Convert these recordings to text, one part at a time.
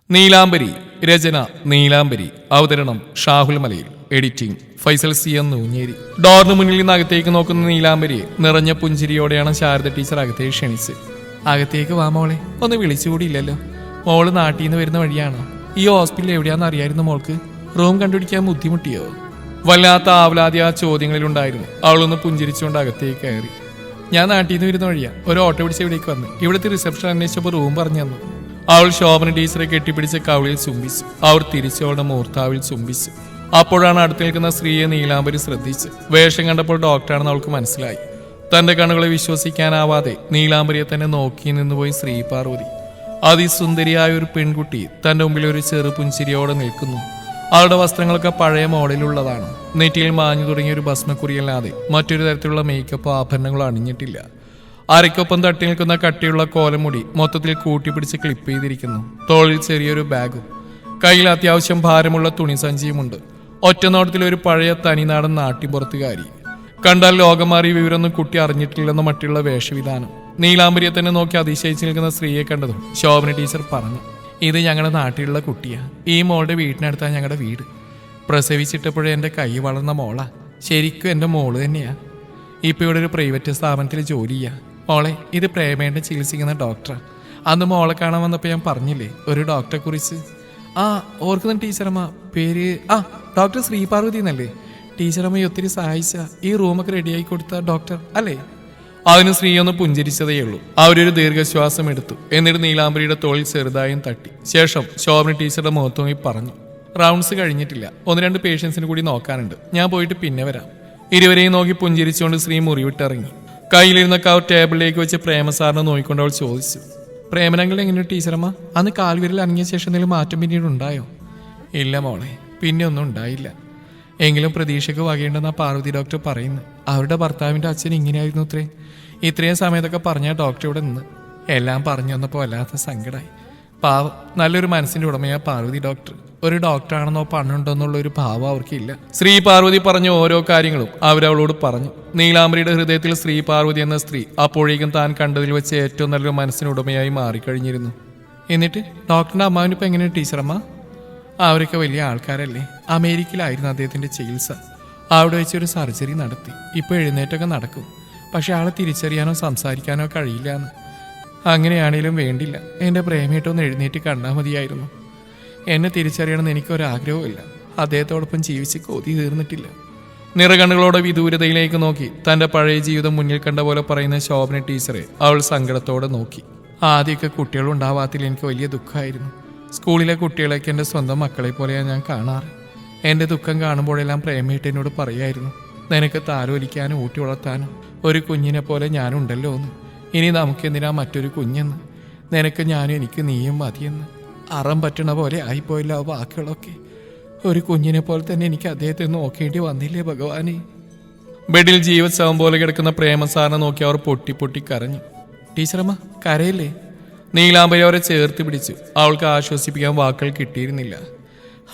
നീലാംബരി. രചന നീലാംബരി. അവതരണം Shahul Malayil. Editing Faisal C N Noonjeri. ഡോറിന് മുന്നിൽ നിന്ന് അകത്തേക്ക് നോക്കുന്ന നീലാംബരിയെ നിറഞ്ഞ പുഞ്ചിരിയോടെയാണ് ശാരദ ടീച്ചർ അകത്തേക്ക് ക്ഷണിച്ച്. അകത്തേക്ക് വാ മോളെ. ഒന്ന് വിളിച്ചുകൂടിയില്ലല്ലോ. മോള് നാട്ടിൽ നിന്ന് വരുന്ന വഴിയാണ്. ഈ ഹോസ്പിറ്റൽ എവിടെയാണെന്ന് അറിയായിരുന്നു മോൾക്ക്? റൂം കണ്ടുപിടിക്കാൻ ബുദ്ധിമുട്ടിയോ? വല്ലാത്ത ആവലാതി ആ ചോദ്യങ്ങളിലുണ്ടായിരുന്നു. അവളൊന്ന് പുഞ്ചിരിച്ചുകൊണ്ട് അകത്തേക്ക് കയറി. ഞാൻ നാട്ടിൽ നിന്ന് വരുന്ന വഴിയാ. ഒരു ഓട്ടോ പിടിച്ച് ഇവിടേക്ക് വന്ന് ഇവിടുത്തെ റിസപ്ഷൻ അന്വേഷിച്ചപ്പോൾ റൂം പറഞ്ഞു തന്നു. അവൾ ശോഭന ടീച്ചറെ കെട്ടിപ്പിടിച്ച കവിളിൽ ചുംബിച്ചു. അവർ തിരിച്ചവളുടെ മൂർത്താവിൽ ചുംബിച്ചു. അപ്പോഴാണ് അടുത്ത് നിൽക്കുന്ന സ്ത്രീയെ നീലാംബരി ശ്രദ്ധിച്ച്. വേഷം കണ്ടപ്പോൾ ഡോക്ടറാണെന്ന് അവൾക്ക് മനസ്സിലായി. തന്റെ കണ്ണുകളെ വിശ്വസിക്കാനാവാതെ നീലാംബരിയെ തന്നെ നോക്കി നിന്നുപോയി ശ്രീ പാർവതി. അതിസുന്ദരിയായ ഒരു പെൺകുട്ടി തന്റെ മുമ്പിൽ ഒരു ചെറു പുഞ്ചിരിയോടെ നിൽക്കുന്നു. അവളുടെ വസ്ത്രങ്ങളൊക്കെ പഴയ മോഡലുള്ളതാണ്. നെറ്റിയിൽ മാഞ്ഞു തുടങ്ങിയ ഒരു ഭസ്മക്കുറിയല്ലാതെ മറ്റൊരു തരത്തിലുള്ള മേക്കപ്പോ ആഭരണങ്ങളോ അണിഞ്ഞിട്ടില്ല. അരയ്ക്കൊപ്പം തട്ടി നിൽക്കുന്ന കട്ടിയുള്ള കോലമുടി മൊത്തത്തിൽ കൂട്ടിപ്പിടിച്ച് ക്ലിപ്പ് ചെയ്തിരിക്കുന്നു. തോളിൽ ചെറിയൊരു ബാഗും കയ്യിൽ അത്യാവശ്യം ഭാരമുള്ള തുണിസഞ്ചിയുമുണ്ട്. ഒറ്റനോട്ടത്തിൽ ഒരു പഴയ തനിനാടൻ നാട്ടിൻപുറത്തുകാരി. കണ്ടാൽ ലോകം മാറിയ വിവരമൊന്നും കുട്ടി അറിഞ്ഞിട്ടില്ലെന്ന മറ്റുള്ള വേഷവിധാനം. നീലാംബരിയെ തന്നെ നോക്കി അതിശയിച്ച് നിൽക്കുന്ന സ്ത്രീയെ കണ്ടതും ശോഭന ടീച്ചർ പറഞ്ഞു, ഇത് ഞങ്ങളുടെ നാട്ടിലുള്ള കുട്ടിയാ. ഈ മോളുടെ വീട്ടിനടുത്താണ് ഞങ്ങളുടെ വീട്. പ്രസവിച്ചിട്ടപ്പോഴേ എൻ്റെ കൈ വളർന്ന മോളാ. ശരിക്കും എൻ്റെ മോള് തന്നെയാ. ഇപ്പൊ ഇവിടെ ഒരു പ്രൈവറ്റ് സ്ഥാപനത്തിൽ ജോലി ചെയ്യാ. മോളെ, ഇത് പ്രേമേണ്ട ചികിത്സിക്കുന്ന ഡോക്ടറാ. അന്ന് മോളെ കാണാൻ വന്നപ്പോൾ ഞാൻ പറഞ്ഞില്ലേ ഒരു ഡോക്ടറെ കുറിച്ച്? ഓർക്കുന്ന ടീച്ചറമ്മ പേര് ഡോക്ടർ ശ്രീ പാർവതി എന്നല്ലേ? ടീച്ചറമ്മ ഒത്തിരി സഹായിച്ച ഈ റൂമൊക്കെ റെഡിയായി കൊടുത്ത ഡോക്ടർ അല്ലേ? അതിന് സ്ത്രീ ഒന്ന് പുഞ്ചിരിച്ചതേ ഉള്ളൂ. അവരൊരു ദീർഘശ്വാസം എടുത്തു. എന്നിട്ട് നീലാംബരിയുടെ തോളിൽ ചെറുതായും തട്ടി. ശേഷം ശോഭന ടീച്ചറുടെ മുഖത്തോങ്ങി പറഞ്ഞു, റൗണ്ട്സ് കഴിഞ്ഞിട്ടില്ല. 1-2 പേഷ്യൻസിന് കൂടി നോക്കാനുണ്ട്. ഞാൻ പോയിട്ട് പിന്നെ വരാം. ഇരുവരെയും നോക്കി പുഞ്ചിരിച്ചുകൊണ്ട് സ്ത്രീ മുറിവിട്ടിറങ്ങി. കയ്യിലിരുന്ന കവർ ടേബിളിലേക്ക് വെച്ച് പ്രേമസാറിനെ നോക്കിക്കൊണ്ട് അവൾ ചോദിച്ചു, പ്രേമനങ്ങൾ എങ്ങനെയാണ് ടീച്ചറമ്മ? അന്ന് കാൽവിരൽ അനങ്ങിയ ശേഷം എന്തെങ്കിലും മാറ്റം പിന്നീട് ഉണ്ടായോ? ഇല്ല മോളെ, പിന്നെ ഒന്നും ഉണ്ടായില്ല. എങ്കിലും പ്രതീക്ഷയ്ക്ക് വകയുണ്ടെന്നാ പാർവതി ഡോക്ടർ പറയുന്നു. അവരുടെ ഭർത്താവിൻ്റെ അച്ഛൻ ഇങ്ങനെയായിരുന്നു അത്രേ. ഇത്രയും സമയത്തൊക്കെ പറഞ്ഞ ഡോക്ടർ ഇവിടെ നിന്ന് എല്ലാം പറഞ്ഞു വന്നപ്പോൾ വല്ലാത്ത സങ്കടമായി. പാവം, നല്ലൊരു മനസ്സിൻ്റെ ഉടമയാ പാർവതി ഡോക്ടർ. ഒരു ഡോക്ടറാണെന്നോ പണുണ്ടോന്നുള്ള ഒരു ഭാവം അവർക്കില്ല. ശ്രീ പാർവതി പറഞ്ഞ ഓരോ കാര്യങ്ങളും അവരവളോട് പറഞ്ഞു. നീലാംബരിയുടെ ഹൃദയത്തിൽ ശ്രീ പാർവതി എന്ന സ്ത്രീ അപ്പോഴേക്കും താൻ കണ്ടതിൽ വെച്ച് ഏറ്റവും നല്ലൊരു മനസ്സിനുടമയായി മാറിക്കഴിഞ്ഞിരുന്നു. എന്നിട്ട് ഡോക്ടറിന്റെ അമ്മാവിനിപ്പോൾ എങ്ങനെയാണ് ടീച്ചറമ്മ? അവരൊക്കെ വലിയ ആൾക്കാരല്ലേ. അമേരിക്കയിലായിരുന്നു അദ്ദേഹത്തിന്റെ ചികിത്സ. അവിടെ വെച്ചൊരു സർജറി നടത്തി. ഇപ്പോൾ എഴുന്നേറ്റൊക്കെ നടക്കും. പക്ഷെ ആളെ തിരിച്ചറിയാനോ സംസാരിക്കാനോ കഴിയില്ല എന്ന്. അങ്ങനെയാണേലും വേണ്ടില്ല, എൻ്റെ പ്രേമേട്ടൊന്ന് എഴുന്നേറ്റ് കണ്ടാൽ മതിയായിരുന്നു. എന്നെ തിരിച്ചറിയണമെന്ന് എനിക്കൊരാഗ്രഹമില്ല. അദ്ദേഹത്തോടൊപ്പം ജീവിച്ച് കൊതി തീർന്നിട്ടില്ല. നിറകണ്ണുകളോടെ വിദൂരതയിലേക്ക് നോക്കി തൻ്റെ പഴയ ജീവിതം മുന്നിൽ കണ്ട പോലെ പറയുന്ന ശോഭന ടീച്ചറെ അവൾ സങ്കടത്തോടെ നോക്കി. ആദ്യമൊക്കെ കുട്ടികളുണ്ടാവാത്തിൽ എനിക്ക് വലിയ ദുഃഖമായിരുന്നു. സ്കൂളിലെ കുട്ടികളൊക്കെ എൻ്റെ സ്വന്തം മക്കളെ പോലെയാണ് ഞാൻ കാണാറ്. എൻ്റെ ദുഃഖം കാണുമ്പോഴെല്ലാം പ്രേമേട്ടനോട് പറയായിരുന്നു, നിനക്ക് താലോലിക്കാനും ഊട്ടി വളർത്താനും ഒരു കുഞ്ഞിനെ പോലെ ഞാനുണ്ടല്ലോ എന്ന്. ഇനി നമുക്കെന്തിനാ മറ്റൊരു കുഞ്ഞെന്ന്? നിനക്ക് ഞാനും എനിക്ക് നീയും മതിയെന്ന്. അറം പറ്റണ പോലെ ആയിപ്പോയില്ല വാക്കുകളൊക്കെ. ഒരു കുഞ്ഞിനെ പോലെ തന്നെ എനിക്ക് അദ്ദേഹത്തെ നോക്കേണ്ടി വന്നില്ലേ ഭഗവാനെ? ബെഡിൽ ജീവത്സവം പോലെ കിടക്കുന്ന പ്രേമസാറിനെ നോക്കി അവർ പൊട്ടി പൊട്ടി കരഞ്ഞു. ടീച്ചറമ്മ കരയില്ലേ? നീലാംബരി അവരെ ചേർത്ത് പിടിച്ചു. അവൾക്ക് ആശ്വസിപ്പിക്കാൻ വാക്കുകൾ കിട്ടിയിരുന്നില്ല.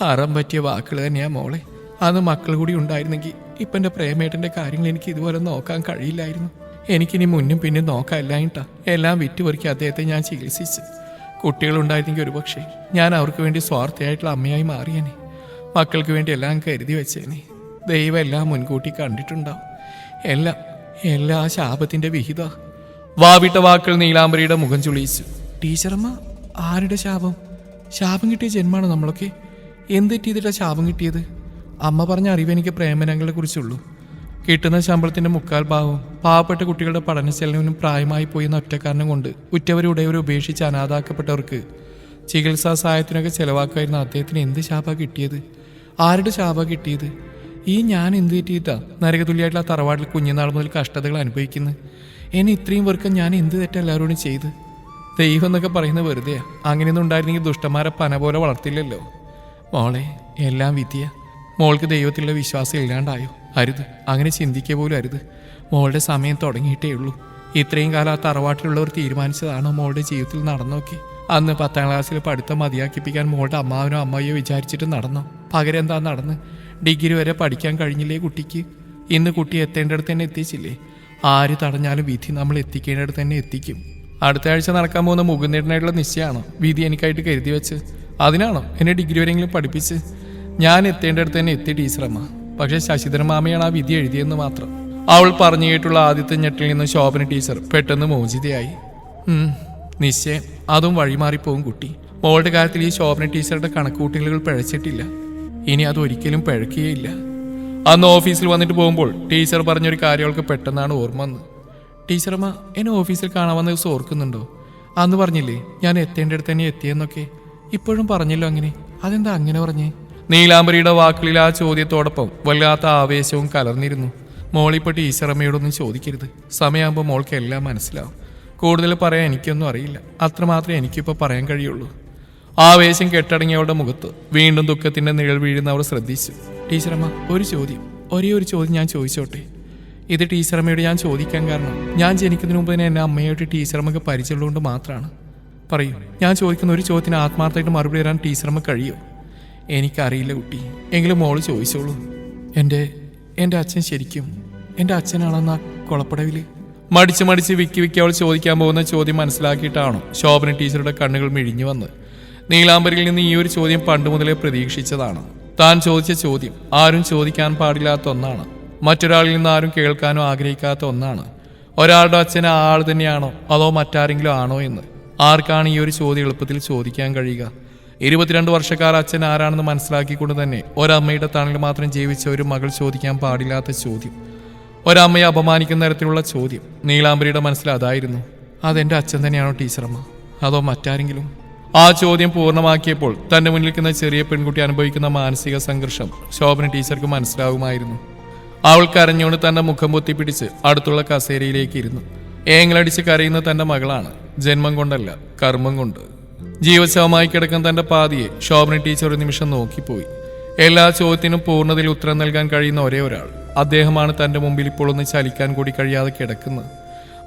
അറം പറ്റിയ വാക്കുകൾ തന്നെയാ മോളെ. അന്ന് മക്കൾ കൂടി ഉണ്ടായിരുന്നെങ്കിൽ ഇപ്പം എൻ്റെ പ്രേമേട്ടൻ്റെ കാര്യങ്ങൾ എനിക്ക് ഇതുപോലെ നോക്കാൻ കഴിയില്ലായിരുന്നു. എനിക്കിനി മുന്നും പിന്നും നോക്കാനില്ലായിട്ടാ എല്ലാം വിറ്റുപെറുക്കി അദ്ദേഹത്തെ ഞാൻ ചികിത്സിച്ച്. കുട്ടികളുണ്ടായിരുന്നെങ്കിൽ ഒരുപക്ഷെ ഞാൻ അവർക്ക് വേണ്ടി സ്വാർത്ഥയായിട്ടുള്ള അമ്മയായി മാറിയേനെ. മക്കൾക്ക് വേണ്ടി എല്ലാം കരുതി വെച്ചേനെ. ദൈവം എല്ലാം മുൻകൂട്ടി കണ്ടിട്ടുണ്ടാവും. എല്ലാ ശാപത്തിൻ്റെ വിഹിത. വാവിട്ട വാക്കുകൾ നീലാംബരിയുടെ മുഖം ചുളിയിച്ചു. ടീച്ചറമ്മ, ആരുടെ ശാപം? ശാപം കിട്ടിയ ജന്മമാണ് നമ്മളൊക്കെ. എന്ത് ചെയ്തിട്ടാ ശാപം കിട്ടിയത്? അമ്മ പറഞ്ഞ അറിവ് എനിക്ക് പ്രേമനങ്ങളെ കുറിച്ചുള്ളൂ. കിട്ടുന്ന ശമ്പളത്തിന്റെ 3/4 ഭാഗവും പാവപ്പെട്ട കുട്ടികളുടെ പഠന ചെലവിനും പ്രായമായി പോയെന്ന ഒറ്റക്കാരണം കൊണ്ട് ഉറ്റവരുടയവരെ ഉപേക്ഷിച്ച് അനാഥാക്കപ്പെട്ടവർക്ക് ചികിത്സാ സഹായത്തിനൊക്കെ ചെലവാക്കുമായിരുന്ന അദ്ദേഹത്തിന് എന്ത് ശാപ കിട്ടിയത്? ആരുടെ ശാപ കിട്ടിയത്? ഈ ഞാൻ എന്ത് തെറ്റിയിട്ടാ നരകതുല്യായിട്ടുള്ള തറവാട്ടിൽ കുഞ്ഞുനാൾ മുതൽ കഷ്ടതകൾ അനുഭവിക്കുന്നത്? എന്നെ ഇത്രയും പേർക്ക് ഞാൻ എന്ത് തെറ്റ എല്ലാവരോടും ചെയ്ത്? ദൈവം എന്നൊക്കെ പറയുന്നത് വെറുതെയാ. അങ്ങനെയൊന്നും ഉണ്ടായിരുന്നെങ്കിൽ ദുഷ്ടന്മാരെ പന പോലെ വളർത്തില്ലല്ലോ. മോളെ, എല്ലാം വിധിയ. മോൾക്ക് ദൈവത്തിലുള്ള വിശ്വാസം ഇല്ലാണ്ടായോ? അരുത്, അങ്ങനെ ചിന്തിക്കുക പോലും അരുത്. മോളുടെ സമയം തുടങ്ങിയിട്ടേ ഉള്ളൂ. ഇത്രയും കാലം ആ തറവാട്ടിലുള്ളവർ തീരുമാനിച്ചതാണോ മോളുടെ ജീവിതത്തിൽ നടന്നോക്കെ? അന്ന് 10ാം ക്ലാസ്സിൽ പഠിത്തം മതിയാക്കിപ്പിക്കാൻ മോളുടെ അമ്മാവനോ അമ്മയോ വിചാരിച്ചിട്ട് നടന്നോ? പകരം എന്താ നടന്ന്? ഡിഗ്രി വരെ പഠിക്കാൻ കഴിഞ്ഞില്ലേ കുട്ടിക്ക്? ഇന്ന് കുട്ടി എത്തേണ്ടടുത്ത് തന്നെ എത്തിച്ചില്ലേ? ആര് തടഞ്ഞാലും വിധി നമ്മൾ എത്തിക്കേണ്ടടുത്ത് തന്നെ എത്തിക്കും. അടുത്ത ആഴ്ച നടക്കാൻ പോകുന്ന മുകുന്ദേട്ടനായിട്ടുള്ള നിശ്ചയമാണ് വിധി എനിക്കായിട്ട് കരുതി വെച്ച്. അതിനാണോ എന്നെ ഡിഗ്രി വരെയെങ്കിലും പഠിപ്പിച്ച്? ഞാൻ എത്തേണ്ടടുത്ത് തന്നെ എത്തി ടീച്ചറമ്മ. പക്ഷെ ശശിധരൻ മാമയാണ് ആ വിധി എഴുതിയെന്ന് മാത്രം. അവൾ പറഞ്ഞു കേട്ടുള്ള ആദ്യത്തെ ഞെട്ടിൽ നിന്ന് ശോഭന ടീച്ചർ പെട്ടെന്ന് മോചിതയായി. നിശ്ചയം അതും വഴിമാറിപ്പോവും കുട്ടി. മോളുടെ കാര്യത്തിൽ ഈ ശോഭന ടീച്ചറുടെ കണക്കുകൂട്ടലുകൾ പിഴച്ചിട്ടില്ല. ഇനി അതൊരിക്കലും പിഴക്കുകയില്ല. അന്ന് ഓഫീസിൽ വന്നിട്ട് പോകുമ്പോൾ ടീച്ചർ പറഞ്ഞൊരു കാര്യം അവൾക്ക് പെട്ടെന്നാണ് ഓർമ്മ വന്നത്. ടീച്ചറമ്മ എന്നെ ഓഫീസിൽ കാണാൻ വന്ന ദിവസം ഓർക്കുന്നുണ്ടോ? അന്ന് പറഞ്ഞില്ലേ ഞാൻ എത്തേണ്ടടുത്ത് തന്നെ എത്തിയെന്നൊക്കെ. ഇപ്പോഴും പറഞ്ഞല്ലോ അങ്ങനെ. അതെന്താ അങ്ങനെ പറഞ്ഞേ? നീലാംബരിയുടെ വാക്കുകളിൽ ആ ചോദ്യത്തോടൊപ്പം വല്ലാത്ത ആവേശവും കലർന്നിരുന്നു. മോളിപ്പോൾ ടീച്ചറമ്മയോടൊന്നും ചോദിക്കരുത്. സമയമാകുമ്പോൾ മോൾക്ക് എല്ലാം മനസ്സിലാവും. കൂടുതൽ പറയാൻ എനിക്കൊന്നും അറിയില്ല. അത്രമാത്രമേ എനിക്കിപ്പോൾ പറയാൻ കഴിയുള്ളൂ. ആവേശം കെട്ടടങ്ങിയവളുടെ മുഖത്ത് വീണ്ടും ദുഃഖത്തിന്റെ നിഴൽ വീഴുന്ന അവൾ ശ്രദ്ധിച്ചു. ടീച്ചറമ്മ ഒരു ചോദ്യം, ഒരേ ഒരു ചോദ്യം ഞാൻ ചോദിച്ചോട്ടെ? ഇത് ടീച്ചറമ്മയോട് ഞാൻ ചോദിക്കാൻ കാരണം ഞാൻ ജനിക്കുന്നതിന് മുമ്പ് തന്നെ എന്നെ അമ്മയോട്ട് ടീച്ചറമ്മക്ക് പരിചയമുള്ളതുകൊണ്ട് മാത്രമാണ്. പറയൂ, ഞാൻ ചോദിക്കുന്ന ഒരു ചോദ്യത്തിന് ആത്മാർത്ഥമായിട്ട് മറുപടി തരാൻ ടീച്ചറമ്മ കഴിയോ? എനിക്കറിയില്ല കുട്ടി, എങ്കിലും മോള് ചോദിച്ചോളൂ. എൻ്റെ അച്ഛൻ ശരിക്കും എൻ്റെ അച്ഛനാണെന്നാ കൊളപ്പടവിൽ? മടിച്ച് വിക്കി അവൾ ചോദിക്കാൻ പോകുന്ന ചോദ്യം മനസ്സിലാക്കിയിട്ടാണോ ശോഭന ടീച്ചറുടെ കണ്ണുകൾ മിഴിഞ്ഞു വന്ന്. നീലാംബരിയിൽ നിന്ന് ഈ ഒരു ചോദ്യം പണ്ട് മുതലേ പ്രതീക്ഷിച്ചതാണ്. താൻ ചോദിച്ച ചോദ്യം ആരും ചോദിക്കാൻ പാടില്ലാത്ത ഒന്നാണ്. മറ്റൊരാളിൽ നിന്ന് ആരും കേൾക്കാനോ ആഗ്രഹിക്കാത്ത ഒന്നാണ്. ഒരാളുടെ അച്ഛൻ ആ ആൾ തന്നെയാണോ അതോ മറ്റാരെങ്കിലും ആണോ എന്ന് ആർക്കാണ് ഈ ഒരു ചോദ്യം എളുപ്പത്തിൽ ചോദിക്കാൻ കഴിയുക? 22 വർഷക്കാർ അച്ഛൻ ആരാണെന്ന് മനസ്സിലാക്കിക്കൊണ്ട് തന്നെ ഒരമ്മയുടെ തണലിൽ മാത്രം ജീവിച്ച ഒരു മകൾ ചോദിക്കാൻ പാടില്ലാത്ത ചോദ്യം, ഒരമ്മയെ അപമാനിക്കുന്ന തരത്തിലുള്ള ചോദ്യം. നീലാംബരിയുടെ മനസ്സിൽ അതായിരുന്നു. അതെന്റെ അച്ഛൻ തന്നെയാണോ ടീച്ചറമ്മ അതോ മറ്റാരെങ്കിലും? ആ ചോദ്യം പൂർണ്ണമാക്കിയപ്പോൾ തന്റെ മുന്നിൽ നിൽക്കുന്ന ചെറിയ പെൺകുട്ടി അനുഭവിക്കുന്ന മാനസിക സംഘർഷം ശോഭന ടീച്ചർക്ക് മനസ്സിലാവുമായിരുന്നു. അവൾ കരഞ്ഞുകൊണ്ട് തന്റെ മുഖം പൊത്തിപ്പിടിച്ച് അടുത്തുള്ള കസേരയിലേക്ക് ഇരുന്നു. ഏങ്ങളടിച്ച് കരയുന്ന തന്റെ മകളാണ്. ജന്മം കൊണ്ടല്ല, കർമ്മം കൊണ്ട്. ജീവശവമായി കിടക്കുന്ന തന്റെ പാതിയെ ശോഭന ടീച്ചർ ഒരു നിമിഷം നോക്കിപ്പോയി. എല്ലാ ചോദ്യത്തിനും പൂർണ്ണതയിൽ ഉത്തരം നൽകാൻ കഴിയുന്ന ഒരേ ഒരാൾ അദ്ദേഹമാണ് തന്റെ മുമ്പിൽ ഇപ്പോൾ ഒന്ന് ചലിക്കാൻ കൂടി കഴിയാതെ കിടക്കുന്നത്.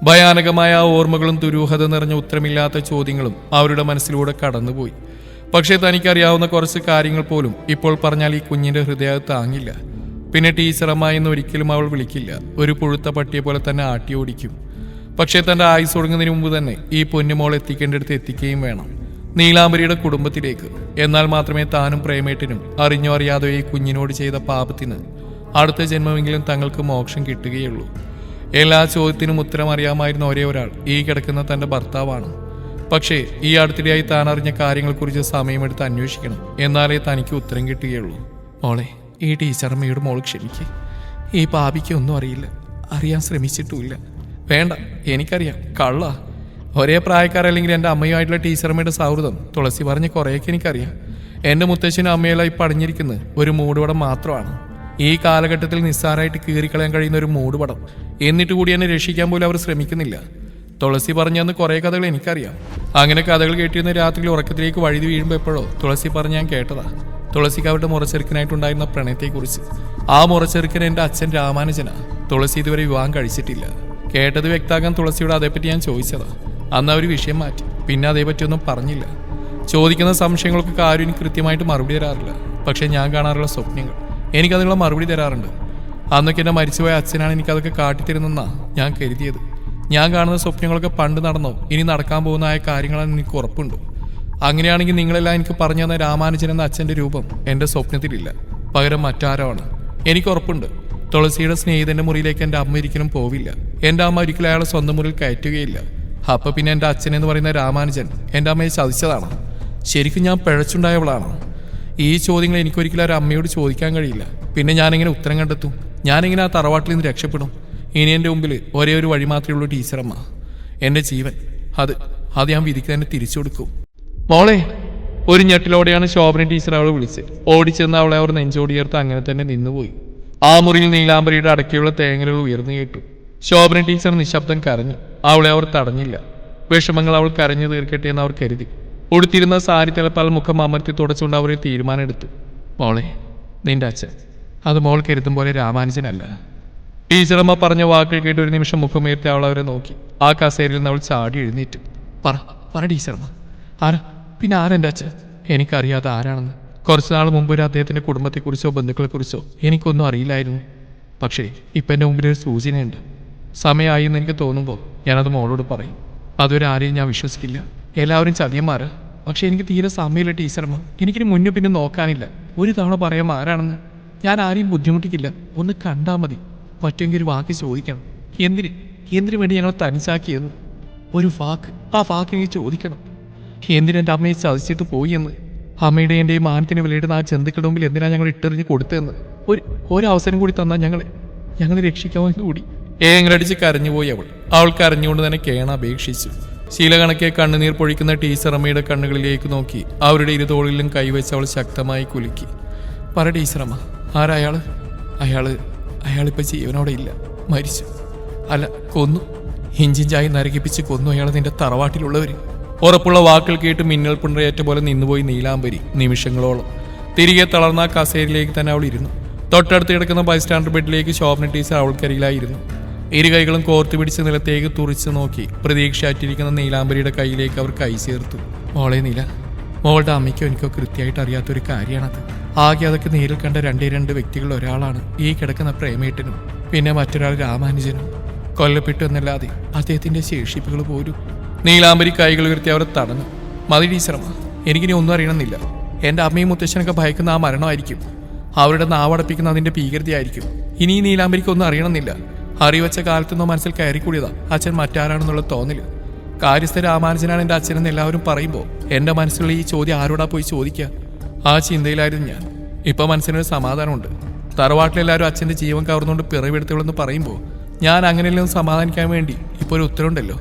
ഭയാനകമായ ആ ഓർമ്മകളും ദുരൂഹത നിറഞ്ഞ ഉത്തരമില്ലാത്ത ചോദ്യങ്ങളും അവരുടെ മനസ്സിലൂടെ കടന്നുപോയി. പക്ഷേ തനിക്കറിയാവുന്ന കുറച്ച് കാര്യങ്ങൾ പോലും ഇപ്പോൾ പറഞ്ഞാൽ ഈ കുഞ്ഞിന്റെ ഹൃദയം താങ്ങില്ല. പിന്നെ ടീച്ചറമ്മ എന്ന് ഒരിക്കലും അവൾ വിളിക്കില്ല. ഒരു പുഴുത്ത പട്ടിയെ പോലെ തന്നെ ആട്ടി ഓടിക്കും. പക്ഷേ തന്റെ ആയുസ് തുടങ്ങുന്നതിന് മുമ്പ് തന്നെ ഈ പൊന്നുമോൾ എത്തിക്കേണ്ടടുത്ത് എത്തിക്കുകയും വേണം, നീലാംബരിയുടെ കുടുംബത്തിലേക്ക്. എന്നാൽ മാത്രമേ താനും പ്രേമേട്ടനും അറിഞ്ഞോ അറിയാതെ ഈ കുഞ്ഞിനോട് ചെയ്ത പാപത്തിന് അടുത്ത ജന്മമെങ്കിലും തങ്ങൾക്ക് മോക്ഷം കിട്ടുകയുള്ളൂ. എല്ലാ ചോദ്യത്തിനും ഉത്തരം അറിയാമായിരുന്ന ഒരേ ഒരാൾ ഈ കിടക്കുന്ന തന്റെ ഭർത്താവാണ്. പക്ഷേ ഈ അടുത്തിടെയായി താൻ അറിഞ്ഞ കാര്യങ്ങളെക്കുറിച്ച് സമയമെടുത്ത് അന്വേഷിക്കണം, എന്നാലേ തനിക്ക് ഉത്തരം കിട്ടുകയുള്ളൂ. മോളെ, ഈ ടീച്ചറമ്മയോട് മോൾ ക്ഷമിക്കേ. ഈ പാപിക്ക് ഒന്നും അറിയില്ല, അറിയാൻ ശ്രമിച്ചിട്ടുമില്ല. വേണ്ട, എനിക്കറിയാം, കള്ള. ഒരേ പ്രായക്കാരല്ലെങ്കിൽ എൻ്റെ അമ്മയുമായിട്ടുള്ള ടീച്ചറമ്മയുടെ സൗഹൃദം തുളസി പറഞ്ഞ് കുറേയൊക്കെ എനിക്കറിയാം. എൻ്റെ മുത്തശ്ശനും അമ്മയെല്ലാം ഇപ്പം അടഞ്ഞിരിക്കുന്നത് ഒരു മൂടുപടം മാത്രമാണ്. ഈ കാലഘട്ടത്തിൽ നിസ്സാരമായിട്ട് കീറിക്കളയാൻ കഴിയുന്ന ഒരു മൂടുപടം. എന്നിട്ട് കൂടി എന്നെ രക്ഷിക്കാൻ പോലും അവർ ശ്രമിക്കുന്നില്ല. തുളസി പറഞ്ഞന്ന് കുറേ കഥകൾ എനിക്കറിയാം. അങ്ങനെ കഥകൾ കേട്ടിരുന്ന രാത്രിയിൽ ഉറക്കത്തിലേക്ക് വഴുതി വീഴുമ്പോൾ എപ്പോഴോ തുളസി പറഞ്ഞ് ഞാൻ കേട്ടതാ. തുളസിക്ക് അവരുടെ മുറച്ചെറുക്കനായിട്ടുണ്ടായിരുന്ന പ്രണയത്തെക്കുറിച്ച്. ആ മുറച്ചെറുക്കൻ എൻ്റെ അച്ഛൻ രാമാനുജനാ. തുളസി ഇതുവരെ വിവാഹം കഴിച്ചിട്ടില്ല. കേട്ടത് വ്യക്താക്കാൻ തുളസിയോട് അതേപ്പറ്റി ഞാൻ ചോദിച്ചതാ. അന്ന് അവർ വിഷയം മാറ്റി. പിന്നെ അതേപറ്റിയൊന്നും പറഞ്ഞില്ല. ചോദിക്കുന്ന സംശയങ്ങൾക്ക് ആരും എനിക്ക് കൃത്യമായിട്ട് മറുപടി തരാറില്ല. പക്ഷെ ഞാൻ കാണാറുള്ള സ്വപ്നങ്ങൾ എനിക്കതിനുള്ള മറുപടി തരാറുണ്ട്. അന്നൊക്കെ എന്നെ മരിച്ചുപോയ അച്ഛനാണ് എനിക്കതൊക്കെ കാട്ടിത്തരുന്നെന്നാ ഞാൻ കരുതിയത്. ഞാൻ കാണുന്ന സ്വപ്നങ്ങളൊക്കെ പണ്ട് നടന്നോ ഇനി നടക്കാൻ പോകുന്ന ആയ കാര്യങ്ങളാണെന്ന് എനിക്ക് ഉറപ്പുണ്ട്. അങ്ങനെയാണെങ്കിൽ നിങ്ങളെല്ലാം എനിക്ക് പറഞ്ഞു തന്ന രാമാനുജൻ എന്ന അച്ഛൻ്റെ രൂപം എൻ്റെ സ്വപ്നത്തിലില്ല, പകരം മറ്റാരാണ്. എനിക്ക് ഉറപ്പുണ്ട് തുളസിയുടെ സ്നേഹിതന്റെ മുറിയിലേക്ക് എൻ്റെ അമ്മ ഒരിക്കലും പോവില്ല. എൻ്റെ അമ്മ ഒരിക്കലും അയാളെ സ്വന്തം മുറിയിൽ കയറ്റുകയില്ല. അപ്പൊ പിന്നെ എൻ്റെ അച്ഛൻ എന്ന് പറയുന്ന രാമാനുജൻ എൻ്റെ അമ്മയെ ചതിച്ചതാണ്. ശരിക്കും ഞാൻ പിഴച്ചുണ്ടായവളാണ്. ഈ ചോദ്യങ്ങൾ എനിക്കൊരിക്കലും ഒരു അമ്മയോട് ചോദിക്കാൻ കഴിയില്ല. പിന്നെ ഞാനെങ്ങനെ ഉത്തരം കണ്ടെത്തും? ഞാനെങ്ങനെ ആ തറവാട്ടിൽ നിന്ന് രക്ഷപ്പെടും? ഇനി എൻ്റെ മുമ്പിൽ ഒരേ ഒരു വഴി മാത്രമേ ഉള്ളൂ, ടീച്ചറമ്മ. എൻ്റെ ജീവൻ അത് ഞാൻ വിധിക്ക് തന്നെ തിരിച്ചു കൊടുക്കും. മോളെ, ഒരു ഞെട്ടിലോടെയാണ് ശോഭന ടീച്ചർ അവളെ വിളിച്ചത്. ഓടിച്ചെന്ന് അവളെ അവർ നെഞ്ചോടിയേർത്ത് അങ്ങനെ തന്നെ നിന്നുപോയി. ആ മുറിയിൽ നീലാംബരിയുടെ അടക്കിയുള്ള തേങ്ങലുകൾ ഉയർന്നു കേട്ടു. ശോഭന ടീച്ചർ നിശബ്ദം കരഞ്ഞു. അവളെ അവർ തടഞ്ഞില്ല. വിഷമങ്ങൾ അവൾ കരഞ്ഞു തീർക്കട്ടെ എന്ന് അവർ കരുതി. ഉടുത്തിരുന്ന സാരി തിളപ്പാൽ മുഖം അമർത്തി തുടച്ചുകൊണ്ട് അവർ തീരുമാനമെടുത്തു. മോളെ, നിന്റെ അച്ഛൻ അത് മോൾ കരുതും പോലെ രാമാനുജനല്ല. ടീച്ചറമ്മ പറഞ്ഞ വാക്കുകൾ കേട്ട് ഒരു നിമിഷം മുഖമുയർത്തി അവൾ അവരെ നോക്കി. ആ കസേരയിൽ നിന്ന് അവൾ ചാടി എഴുന്നേറ്റു. പറ ടീച്ചറമ്മ, പിന്നെ ആരെൻ്റെ അച്ഛൻ? എനിക്കറിയാതെ ആരാണെന്ന്. കുറച്ചു നാൾ മുമ്പ് ഒരു അദ്ദേഹത്തിൻ്റെ കുടുംബത്തെക്കുറിച്ചോ ബന്ധുക്കളെക്കുറിച്ചോ എനിക്കൊന്നും അറിയില്ലായിരുന്നു. പക്ഷേ ഇപ്പം എൻ്റെ മുമ്പിൽ ഒരു സൂചനയുണ്ട്. സമയമായി എന്ന് എനിക്ക് തോന്നുമ്പോൾ ഞാനത് മോളോട് പറയും. അതുവരെ ആരെയും ഞാൻ വിശ്വസിക്കില്ല. എല്ലാവരും ചതിയന്മാര്. പക്ഷെ എനിക്ക് തീരെ സമയമില്ല ടീച്ചർമ്മ. എനിക്കിനി മുന്നേ പിന്നെ നോക്കാനില്ല. ഒരു തവണ പറയാൻ ആരാണെന്ന്. ഞാൻ ആരെയും ബുദ്ധിമുട്ടിക്കില്ല. ഒന്ന് കണ്ടാൽ മതി. പറ്റുമെങ്കിൽ ഒരു വാക്ക് ചോദിക്കണം. എന്തിനു വേണ്ടി ഞങ്ങൾ തനിച്ചാക്കിയെന്ന് ഒരു വാക്ക്. ആ വാക്ക് എനിക്ക് ചോദിക്കണം. എന്തിനെൻ്റെ അമ്മയെ ചതിച്ചിട്ട് പോയി എന്ന്. അമ്മയുടെ എൻ്റെയും മാനത്തിന് വിലയിടുന്ന ആ ജന്തുക്കളുടെ മുമ്പിൽ എന്തിനാണ് ഞങ്ങൾ ഇട്ടെറിഞ്ഞ് കൊടുത്തതെന്ന് ഒരു അവസരം കൂടി തന്നാൽ ഞങ്ങളെ രക്ഷിക്കാമെന്ന് കൂടി. ഏങ്ങലടിച്ച് കരഞ്ഞുപോയി അവൾ കരഞ്ഞുകൊണ്ട് തന്നെ കേണ അപേക്ഷിച്ചു. ശീലകണക്കെ കണ്ണുനീർ പൊഴിക്കുന്ന ടീച്ചറമ്മയുടെ കണ്ണുകളിലേക്ക് നോക്കി അവരുടെ ഇരുതോളിലും കൈവച്ച് അവൾ ശക്തമായി കുലുക്കി. പറ ടീച്ചറമ്മ, ആരയാള്? അയാളിപ്പോ ജീവനോടെ ഇല്ല, മരിച്ചു. അല്ല, കൊന്നു. ഇഞ്ചിഞ്ചായി നരകിപ്പിച്ച് കൊന്നു അയാൾ നിന്റെ തറവാട്ടിലുള്ളവര്. ഉറപ്പുള്ള വാക്കുകൾ കേട്ട് മിന്നൽ പുണ്ടരയേറ്റ പോലെ നിന്നുപോയി നീലാംബരി നിമിഷങ്ങളോളം. തിരികെ തളർന്ന കസേരയിലേക്ക് തന്നെ അവൾ ഇരുന്നു. തൊട്ടടുത്ത് കിടക്കുന്ന ബൈസ്റ്റാൻഡർ ബെഡിലേക്ക് ശോഭന ടീച്ചർ അവൾക്കരികിലായിരുന്നു. ഇരു കൈകളും കോർത്തു പിടിച്ച് നിലത്തേക്ക് തുറിച്ചു നോക്കി പ്രതീക്ഷയായിട്ടിരിക്കുന്ന നീലാംബരിയുടെ കൈയിലേക്ക് അവർ കൈ ചേർത്തു. മോളെ നീല, മോളുടെ അമ്മയ്ക്കോ എനിക്കോ കൃത്യമായിട്ട് അറിയാത്തൊരു കാര്യമാണത്. ആകെ അതൊക്കെ നേരിൽ കണ്ട രണ്ട് വ്യക്തികളിൽ ഒരാളാണ് ഈ കിടക്കുന്ന പ്രേമേട്ടനും, പിന്നെ മറ്റൊരാൾ രാമാനുജനും. കൊല്ലപ്പെട്ടു എന്നല്ലാതെ അദ്ദേഹത്തിന്റെ ശേഷിപ്പുകൾ പോലും. നീലാംബരി കൈകൾ ഉയർത്തി അവരെ തടഞ്ഞു. മതി ടീച്ചറമ്മ, എനിക്കിനി ഒന്നും അറിയണമെന്നില്ല. എൻ്റെ അമ്മയും മുത്തശ്ശനൊക്കെ ഭയക്കുന്ന ആ മരണമായിരിക്കും. അവരുടെ നാവടപ്പിക്കുന്ന അതിന്റെ ഭീകരതയായിരിക്കും. ഇനി ഈ നീലാംബരിക്ക് ഒന്നും അറിയണമെന്നില്ല. അറിവച്ച കാലത്തുനിന്ന് മനസ്സിൽ കയറിക്കൂടിയതാ അച്ഛൻ മറ്റാരാണെന്നുള്ള തോന്നല്. കാര്യസ്ഥ രാമാനുജനാണ് എൻ്റെ അച്ഛനെന്ന് എല്ലാവരും പറയുമ്പോൾ എൻ്റെ മനസ്സിലുള്ള ഈ ചോദ്യം ആരോടാ പോയി ചോദിക്കുക? ആ ചിന്തയിലായിരുന്നു ഞാൻ. ഇപ്പൊ മനസ്സിനൊരു സമാധാനമുണ്ട്. തറവാട്ടിലെല്ലാവരും അച്ഛൻ്റെ ജീവൻ കവർന്നുകൊണ്ട് പിറവെടുത്തുള്ളെന്ന് പറയുമ്പോൾ ഞാൻ അങ്ങനെയെല്ലാം സമാധാനിക്കാൻ വേണ്ടി ഇപ്പോൾ ഒരു ഉത്തരവുണ്ടല്ലോ.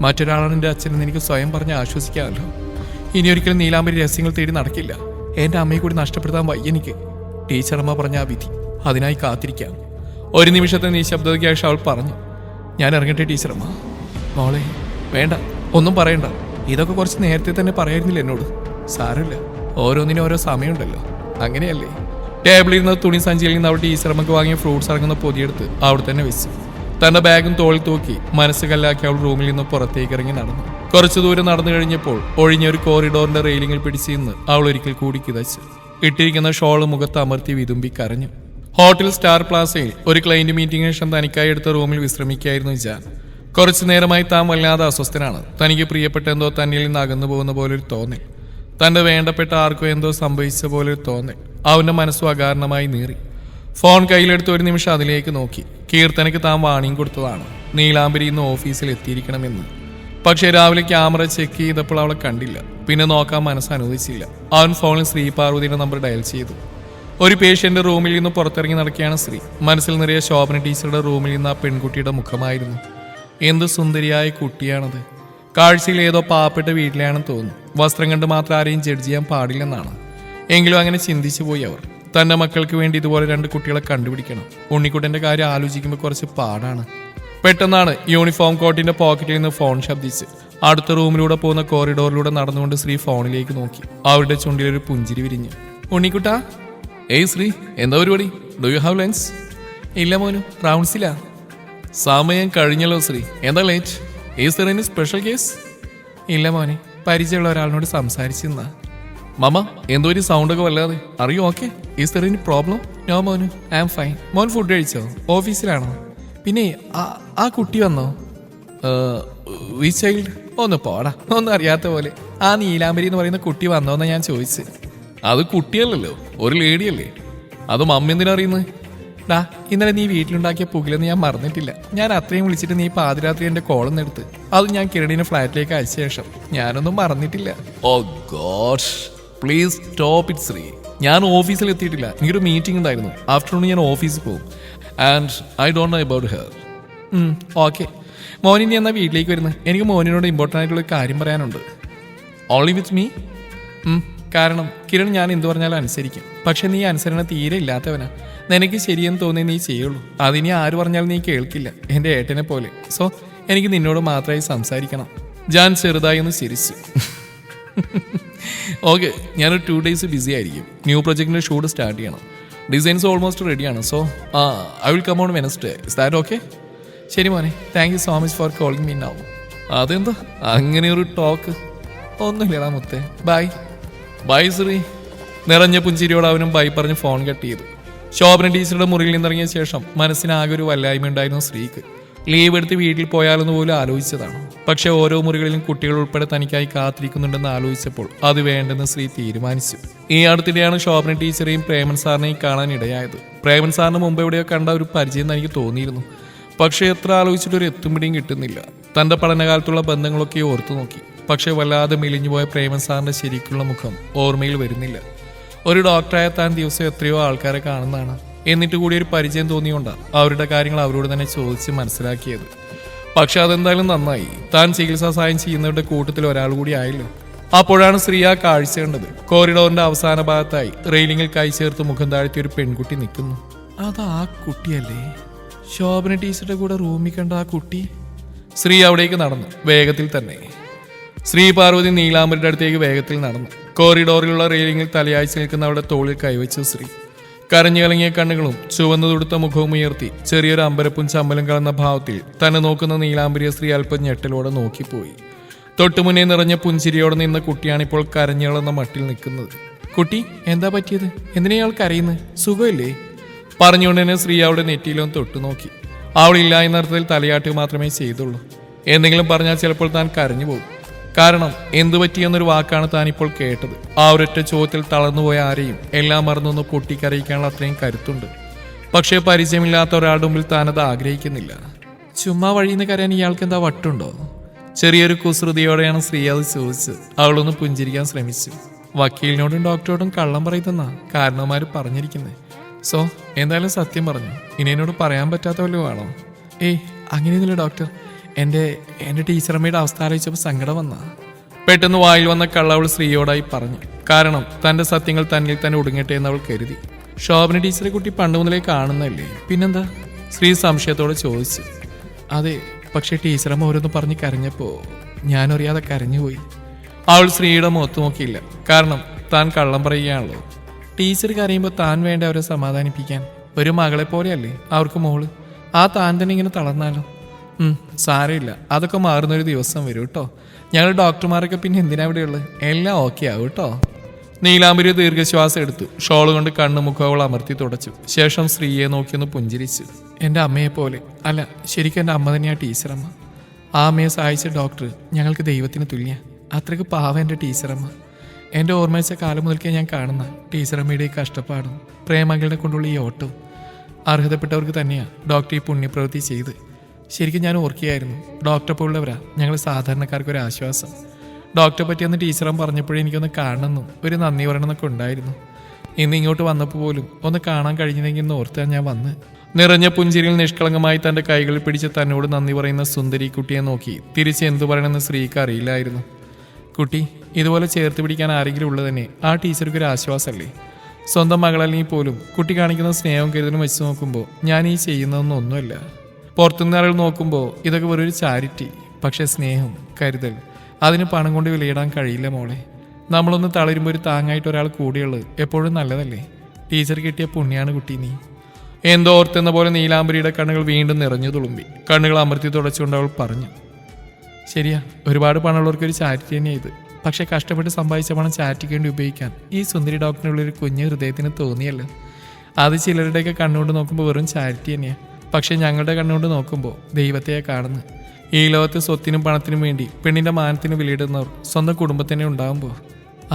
മറ്റൊരാളാണ് എൻ്റെ അച്ഛനെന്ന് എനിക്ക് സ്വയം പറഞ്ഞ് ആശ്വസിക്കാമല്ലോ. ഇനിയൊരിക്കലും നീലാംബരി രഹസ്യങ്ങൾ തേടി നടക്കില്ല. എൻ്റെ അമ്മയെ കൂടി നഷ്ടപ്പെടുത്താൻ വയ്യ എനിക്ക്. ടീച്ചറമ്മ പറഞ്ഞ ആ വിധി, അതിനായി കാത്തിരിക്കാം. ഒരു നിമിഷത്തെ നിശബ്ദതയ്ക്ക് ശേഷം അവൾ പറഞ്ഞു, ഞാൻ ഇറങ്ങട്ടെ ടീച്ചറമ്മ. മോളെ വേണ്ട, ഒന്നും പറയണ്ട. ഇതൊക്കെ കുറച്ച് നേരത്തെ തന്നെ പറയായിരുന്നില്ല എന്നോട്. സാരമില്ല, ഓരോന്നിനും ഓരോ സമയമുണ്ടല്ലോ, അങ്ങനെയല്ലേ? ടേബിളിൽ നിന്ന് തുണി സഞ്ചിയിൽ നിന്ന് അവൾ ടീച്ചറമ്മക്ക് വാങ്ങിയ ഫ്രൂട്ട്സ് ഇറങ്ങുന്ന പൊതിയെടുത്ത് അവിടെ തന്നെ വെച്ചു. തന്റെ ബാഗും തോളിൽ തൂക്കി മനസ്സ് കല്ലാക്കി അവൾ റൂമിൽ നിന്ന് പുറത്തേക്ക് ഇറങ്ങി നടന്നു. കുറച്ചു ദൂരം നടന്നു കഴിഞ്ഞപ്പോൾ ഒഴിഞ്ഞൊരു കോറിഡോറിന്റെ റെയിലിങ്ങിൽ പിടിച്ചു നിന്ന് അവൾ ഒരിക്കൽ കൂടി കിതച്ചു. ഇട്ടിരിക്കുന്ന ഷോള് മുഖത്ത് അമർത്തി വിതുമ്പി കരഞ്ഞു. ഹോട്ടൽ സ്റ്റാർ പ്ലാസയിൽ ഒരു ക്ലയന്റ് മീറ്റിംഗിന് ശേഷം തനിക്കായി എടുത്ത റൂമിൽ വിശ്രമിക്കായിരുന്നു ജാൻ. കുറച്ചു നേരമായി താൻ വല്ലാതെ അസ്വസ്ഥനാണ്. തനിക്ക് പ്രിയപ്പെട്ട എന്തോ തന്നിൽ നിന്ന് അകന്നു പോകുന്ന പോലൊരു തോന്നൽ. തന്റെ വേണ്ടപ്പെട്ട ആർക്കോ എന്തോ സംഭവിച്ച പോലൊരു തോന്നൽ. അവന്റെ മനസ്സും അകാരണമായി നീറി. ഫോൺ കയ്യിലെടുത്ത് ഒരു നിമിഷം അതിലേക്ക് നോക്കി. കീർത്തനയ്ക്ക് താൻ വാണിംഗ് കൊടുത്തതാണ് നീലാംബരി ഇന്ന് ഓഫീസിൽ എത്തിയിരിക്കണമെന്ന്. പക്ഷേ രാവിലെ ക്യാമറ ചെക്ക് ചെയ്തപ്പോൾ അവളെ കണ്ടില്ല. പിന്നെ നോക്കാൻ മനസ്സ് അനുവദിച്ചില്ല. അവൻ ഫോണിൽ ശ്രീ പാർവതിയുടെ നമ്പർ ഡയൽ ചെയ്തു. ഒരു പേഷ്യന്റ് റൂമിൽ നിന്ന് പുറത്തിറങ്ങി നടക്കുകയാണ് ശ്രീ. മനസ്സിൽ നിറയെ ശോഭന ടീച്ചറുടെ റൂമിൽ നിന്ന് ആ പെൺകുട്ടിയുടെ മുഖമായിരുന്നു. എന്ത് സുന്ദരിയായ കുട്ടിയാണത്. കാഴ്ചയിൽ ഏതോ പാവപ്പെട്ട വീട്ടിലാണെന്ന് തോന്നുന്നു. വസ്ത്രം കണ്ട് മാത്രം ആരെയും ജഡ്ജ് ചെയ്യാൻ പാടില്ലെന്നാണ്. എങ്കിലും അങ്ങനെ ചിന്തിച്ചു പോയി അവർ. തന്റെ മക്കൾക്ക് വേണ്ടി ഇതുപോലെ രണ്ട് കുട്ടികളെ കണ്ടുപിടിക്കണം. ഉണ്ണിക്കുട്ടന്റെ കാര്യം ആലോചിക്കുമ്പോൾ കുറച്ച് പാടാണ്. പെട്ടെന്നാണ് യൂണിഫോം കോട്ടിന്റെ പോക്കറ്റിൽ നിന്ന് ഫോൺ ശബ്ദിച്ച്. അടുത്ത റൂമിലൂടെ പോകുന്ന കോറിഡോറിലൂടെ നടന്നുകൊണ്ട് ശ്രീ ഫോണിലേക്ക് നോക്കി. അവരുടെ ചുണ്ടിലൊരു പുഞ്ചിരി വിരിഞ്ഞു. ഉണ്ണിക്കുട്ടാ. ഏയ് ശ്രീ, എന്താ പരിപാടി? Do you have lunch? ഇല്ല മോനു, റൗണ്ട്സിലാ. സമയം കഴിഞ്ഞല്ലോ ശ്രീ, എന്താ late? Is there any special case? ഇല്ല മോനെ, പരിചയമുള്ള ഒരാളിനോട് സംസാരിച്ചിരുന്നാ. മമ്മ, എന്തോ ഒരു സൗണ്ടൊക്കെ വല്ലാതെ. അറിയോ okay? Is there any problem? No മോനു, ഐ ആം ഫൈൻ. മോൻ ഫുഡ് കഴിച്ചോ? ഓഫീസിലാണോ? പിന്നെ ആ കുട്ടി വന്നോ? വി ചൈൽഡ്? ഒന്ന് പോടാ, ഒന്നും അറിയാത്ത പോലെ. ആ നീലാംബരി എന്ന് പറയുന്ന കുട്ടി വന്നോന്നാ ഞാൻ ചോദിച്ചത്. അത് കുട്ടിയല്ലല്ലോ, ഒരു ലേഡിയല്ലേ. അത് മമ്മ എന്തിനാ അറിയുന്നത്? ഡാ, ഇന്നലെ നീ വീട്ടിലുണ്ടാക്കിയ പുകിലെന്ന് ഞാൻ മറന്നിട്ടില്ല. ഞാൻ അത്രയും വിളിച്ചിട്ട് നീ പാതിരാത്രി എന്റെ കോളൊന്നും എടുത്ത്. അത് ഞാൻ കിരണിനെ ഫ്ലാറ്റിലേക്ക് അയച്ച ശേഷം ഞാനൊന്നും മറന്നിട്ടില്ല. Oh God, please stop it Sree. ഞാൻ ഓഫീസിൽ എത്തിയിട്ടില്ല. എനിക്കൊരു മീറ്റിംഗ് ഉണ്ടായിരുന്നു. ആഫ്റ്റർനൂൺ ഞാൻ ഓഫീസിൽ പോകും. And I don't know about her. Okay മോനിനി എന്നാ വീട്ടിലേക്ക് വരുന്നത്? എനിക്ക് മോനിനോട് ഇമ്പോർട്ടൻ്റ് ആയിട്ടുള്ള കാര്യം പറയാനുണ്ട്. Only with me? കാരണം കിരൺ ഞാൻ എന്തു പറഞ്ഞാലും അനുസരിക്കും. പക്ഷെ നീ അനുസരണ തീരെ ഇല്ലാത്തവനാ. നിനക്ക് ശരിയെന്ന് തോന്നി നീ ചെയ്യുള്ളൂ. അതിനി ആര് പറഞ്ഞാലും നീ കേൾക്കില്ല, എൻ്റെ ഏട്ടനെ പോലെ. സോ എനിക്ക് നിന്നോട് മാത്രമായി സംസാരിക്കണം. ജാൻ ചെറുതായി ഒന്ന് ചിരിച്ചു. ഓക്കെ, ഞാനൊരു 2 days ബിസി ആയിരിക്കും. ന്യൂ പ്രൊജക്ടിൻ്റെ ഷൂട്ട് സ്റ്റാർട്ട് ചെയ്യണം. ഡിസൈൻസ് ഓൾമോസ്റ്റ് റെഡിയാണ്. So I will come on Wednesday. Is that okay? ശരി മോനെ, thank you so much for calling me now. അതെന്താ അങ്ങനെ ഒരു ടോക്ക്? ഒന്നുമില്ലടാ മുത്തേ, ബൈ. ബൈ ശ്രീ. നിറഞ്ഞ പുഞ്ചിരിയോട് അവനും ബൈ പറഞ്ഞ് ഫോൺ കട്ട് ചെയ്തു. ശോഭന ടീച്ചറുടെ മുറിയിൽ നിന്നിറങ്ങിയ ശേഷം മനസ്സിനാകെ ഒരു വല്ലായ്മ ഉണ്ടായിരുന്നു ശ്രീക്ക്. ലീവ് എടുത്ത് വീട്ടിൽ പോയാലെന്ന് പോലും ആലോചിച്ചതാണ്. പക്ഷെ ഓരോ മുറികളിലും കുട്ടികൾ ഉൾപ്പെടെ തനിക്കായി കാത്തിരിക്കുന്നുണ്ടെന്ന് ആലോചിച്ചപ്പോൾ അത് വേണ്ടെന്ന് ശ്രീ തീരുമാനിച്ചു. ഈ അടുത്തിടെയാണ് ശോഭന ടീച്ചറെയും പ്രേമൻ സാറിനെയും കാണാൻ ഇടയായത്. പ്രേമൻ സാറിന് മുമ്പ് എവിടെയോ കണ്ട ഒരു പരിചയം തനിക്ക് തോന്നിയിരുന്നു. പക്ഷെ എത്ര ആലോചിച്ചിട്ട് ഒരു എത്തുംപിടിയും കിട്ടുന്നില്ല. തന്റെ പഠനകാലത്തുള്ള ബന്ധങ്ങളൊക്കെ ഓർത്തു നോക്കി. പക്ഷെ വല്ലാതെ മെലിഞ്ഞുപോയ പ്രേമൻ സാറിന്റെ ശരിക്കുള്ള മുഖം ഓർമ്മയിൽ വരുന്നില്ല. ഒരു ഡോക്ടറായ താൻ ദിവസം എത്രയോ ആൾക്കാരെ കാണുന്നതാണ്. എന്നിട്ട് കൂടി ഒരു പരിചയം തോന്നിയോണ്ടാണ് അവരുടെ കാര്യങ്ങൾ അവരോട് തന്നെ ചോദിച്ച് മനസ്സിലാക്കിയത്. പക്ഷെ അതെന്തായാലും നന്നായി. താൻ ചികിത്സാ സഹായം ചെയ്യുന്നവരുടെ കൂട്ടത്തിൽ ഒരാൾ കൂടി ആയല്ലോ. അപ്പോഴാണ് ശ്രീ ആ കാഴ്ച കണ്ടത്. കോറിഡോറിന്റെ അവസാന ഭാഗത്തായി റെയിലിംഗിൽ കൈ ചേർത്ത് മുഖം താഴ്ത്തി ഒരു പെൺകുട്ടി നിൽക്കുന്നു. അത് ആ കുട്ടിയല്ലേ, ശോഭന ടീച്ചറുടെ കൂടെ റൂമിൽ കണ്ട ആ കുട്ടി? ശ്രീ അവിടേക്ക് നടന്നു, വേഗത്തിൽ തന്നെ. ശ്രീ പാർവതി നീലാംബരിയുടെ അടുത്തേക്ക് വേഗത്തിൽ നടന്നു. കോറിഡോറിലുള്ള റെയിലിംഗിൽ തലയാഴ്ച നിൽക്കുന്ന അവിടെ തോളിൽ കൈവച്ചു ശ്രീ. കരഞ്ഞു കലങ്ങിയ കണ്ണുകളും ചുവന്നു തുടുത്ത മുഖവും ഉയർത്തി ചെറിയൊരു അമ്പരപ്പും ചമ്മലും കലർന്ന ഭാവത്തിൽ തന്നെ നോക്കുന്ന നീലാംബരിയെ സ്ത്രീ അല്പം ഞെട്ടലോടെ നോക്കിപ്പോയി. തൊട്ടുമുന്നേ നിറഞ്ഞ പുഞ്ചിരിയോടെ നിന്ന കുട്ടിയാണിപ്പോൾ കരഞ്ഞളന്ന മട്ടിൽ നിൽക്കുന്നത്. കുട്ടി, എന്താ പറ്റിയത്? എന്തിനാൾ കരയുന്നത്? സുഖമില്ലേ? പറഞ്ഞുകൊണ്ട് തന്നെ സ്ത്രീ അവളുടെ നെറ്റിയിലൊന്ന് തൊട്ടു നോക്കി. അവളില്ല എന്നർത്ഥത്തിൽ തലയാട്ടുക മാത്രമേ ചെയ്തുള്ളൂ. എന്തെങ്കിലും പറഞ്ഞാൽ ചിലപ്പോൾ താൻ കരഞ്ഞു പോകും. കാരണം എന്തു പറ്റിയെന്നൊരു വാക്കാണ് താൻ ഇപ്പോൾ കേട്ടത്. ആ ഒരൊറ്റ ചോദ്യത്തിൽ തളർന്നുപോയ ആരെയും എല്ലാം മറന്നൊന്ന് പൊട്ടിക്കരയിക്കാനുള്ള അത്രയും കരുത്തുണ്ട്. പക്ഷേ പരിചയമില്ലാത്ത ഒരാളുടെ മുമ്പിൽ താനത് ആഗ്രഹിക്കുന്നില്ല. ചുമ്മാ വഴിയിൽ കരയാൻ ഇയാൾക്ക് എന്താ വട്ടുണ്ടോ? ചെറിയൊരു കുസൃതിയോടെയാണ് സ്ത്രീ അത് ചോദിച്ചത്. അവളൊന്ന് പുഞ്ചിരിക്കാൻ ശ്രമിച്ചു. വക്കീലിനോടും ഡോക്ടറോടും കള്ളം പറയുന്ന കാരണവന്മാർ പറഞ്ഞിരിക്കുന്നത്. സോ എന്തായാലും സത്യം പറഞ്ഞു. ഇനി എന്നോട് പറയാൻ പറ്റാത്ത വല്ലതും ആണോ? ഏയ്, അങ്ങനെയൊന്നുമില്ല ഡോക്ടർ. എൻ്റെ ടീച്ചറമ്മയുടെ അവസ്ഥ ആലോചിച്ചപ്പോൾ സങ്കടം വന്ന. പെട്ടെന്ന് വായിൽ വന്ന കള്ളവൾ സ്ത്രീയോടായി പറഞ്ഞു. കാരണം തൻ്റെ സത്യങ്ങൾ തന്നിൽ തന്നെ ഒടുങ്ങട്ടെ എന്ന് അവൾ കരുതി. ശോഭന ടീച്ചറെ കുട്ടി പണ്ട് മുതലേ കാണുന്നല്ലേ, പിന്നെന്താ? സ്ത്രീ സംശയത്തോടെ ചോദിച്ചു. അതെ, പക്ഷേ ടീച്ചറമ്മ ഓരോന്ന് പറഞ്ഞ് കരഞ്ഞപ്പോൾ ഞാനറിയാതെ കരഞ്ഞുപോയി. അവൾ സ്ത്രീയുടെ മുഖത്ത് നോക്കിയില്ല. കാരണം താൻ കള്ളം പറയുകയാണല്ലോ. ടീച്ചർ കരയുമ്പോൾ താൻ വേണ്ട അവരെ സമാധാനിപ്പിക്കാൻ. ഒരു മകളെ പോലെയല്ലേ അവർക്ക് മോള്. ആ താൻ തന്നെ ഇങ്ങനെ തളർന്നാലോ? സാരമില്ല, അതൊക്കെ മാറുന്നൊരു ദിവസം വരും കേട്ടോ. ഞങ്ങൾ ഡോക്ടർമാരൊക്കെ പിന്നെ എന്തിനാ ഇവിടെയുള്ളത്? എല്ലാം ഓക്കെ ആവും കേട്ടോ. നീലാംബരി ദീർഘശ്വാസം എടുത്തു. ഷോള് കൊണ്ട് കണ്ണു മുഖവൾ അമർത്തി തുടച്ചു. ശേഷം സ്ത്രീയെ നോക്കിയൊന്ന് പുഞ്ചിരിച്ചു. എൻ്റെ അമ്മയെ പോലെ അല്ല, ശരിക്കും എൻ്റെ അമ്മ തന്നെയാണ് ടീച്ചറമ്മ. ആ അമ്മയെ സഹായിച്ച ഡോക്ടർ ഞങ്ങൾക്ക് ദൈവത്തിന് തുല്യ. അത്രയ്ക്ക് പാവം എൻ്റെ ടീച്ചറമ്മ. എൻ്റെ ഓർമ്മ വെച്ച കാലം മുതൽക്കേ ഞാൻ കാണുന്ന ടീച്ചറമ്മയുടെ ഈ കഷ്ടപ്പാടും പ്രേമകളുടെ കൊണ്ടുള്ള ഈ ഓട്ടവും അർഹതപ്പെട്ടവർക്ക് തന്നെയാണ് ഡോക്ടർ ഈ പുണ്യപ്രവൃത്തി ചെയ്ത്. ശരിക്കും ഞാൻ ഓർക്കുകയായിരുന്നു, ഡോക്ടറെ പോലുള്ളവരാ ഞങ്ങൾ സാധാരണക്കാർക്കൊരു ആശ്വാസം. ഡോക്ടറെ പറ്റിയെന്ന് ടീച്ചറും പറഞ്ഞപ്പോഴേ എനിക്കൊന്ന് കാണണമെന്നും ഒരു നന്ദി പറയണമെന്നൊക്കെ ഉണ്ടായിരുന്നു. ഇന്ന് ഇങ്ങോട്ട് വന്നപ്പോൾ പോലും ഒന്ന് കാണാൻ കഴിഞ്ഞെങ്കിൽ എന്ന് ഓർത്താൻ ഞാൻ വന്ന്. നിറഞ്ഞ പുഞ്ചിരിയിൽ നിഷ്കളങ്കമായി തൻ്റെ കൈകളിൽ പിടിച്ച് തന്നോട് നന്ദി പറയുന്ന സുന്ദരി കുട്ടിയെ നോക്കി തിരിച്ച് എന്തു പറയണമെന്ന് സ്ത്രീക്ക് അറിയില്ലായിരുന്നു. കുട്ടി, ഇതുപോലെ ചേർത്ത് പിടിക്കാൻ ആരെങ്കിലും ഉള്ളത് തന്നെ ആ ടീച്ചർക്ക് ഒരു ആശ്വാസമല്ലേ? സ്വന്തം മകളല്ലെങ്കിൽ പോലും കുട്ടി കാണിക്കുന്ന സ്നേഹവും കരുതലും വെച്ച് നോക്കുമ്പോൾ ഞാൻ ഈ ചെയ്യുന്നതൊന്നും ഒന്നുമല്ല. പുറത്തുനിന്ന് ആളുകൾ നോക്കുമ്പോൾ ഇതൊക്കെ വെറൊരു ചാരിറ്റി. പക്ഷെ സ്നേഹം, കരുതൽ, അതിന് പണം കൊണ്ട് വിലയിടാൻ കഴിയില്ല മോളെ. നമ്മളൊന്ന് തളരുമ്പോൾ ഒരു താങ്ങായിട്ട് ഒരാൾ കൂടിയുള്ളത് എപ്പോഴും നല്ലതല്ലേ? ടീച്ചർ കിട്ടിയ പുണ്യാണ് കുട്ടി നീ. എന്തോ ഓർത്തെന്ന പോലെ നീലാംബരിയുടെ കണ്ണുകൾ വീണ്ടും നിറഞ്ഞു തുളുമ്പി. കണ്ണുകൾ അമർത്തി തുടച്ചുകൊണ്ട് അവൾ പറഞ്ഞു. ശരിയാ, ഒരുപാട് പണമുള്ളവർക്കൊരു ചാരിറ്റി തന്നെയാണ് ഇത്. പക്ഷെ കഷ്ടപ്പെട്ട് സമ്പാദിച്ച പണം ചാരിറ്റിക്ക് വേണ്ടി ഉപയോഗിക്കാൻ ഈ സുന്ദരി ഡോക്ടറിനുള്ളൊരു കുഞ്ഞ് ഹൃദയത്തിന് തോന്നിയല്ലോ. അത് ചിലരുടെയൊക്കെ കണ്ണുകൊണ്ട് നോക്കുമ്പോൾ വെറും ചാരിറ്റി തന്നെയാണ്. പക്ഷെ ഞങ്ങളുടെ കണ്ണുകൊണ്ട് നോക്കുമ്പോൾ ദൈവത്തെയാണ് കാണുന്നത്. ഈ ലോകത്ത് സ്വത്തിനും പണത്തിനും വേണ്ടി പെണ്ണിൻ്റെ മാനത്തിന് വിലയിടുന്നവർ സ്വന്തം കുടുംബത്തിനെ ഉണ്ടാകുമ്പോൾ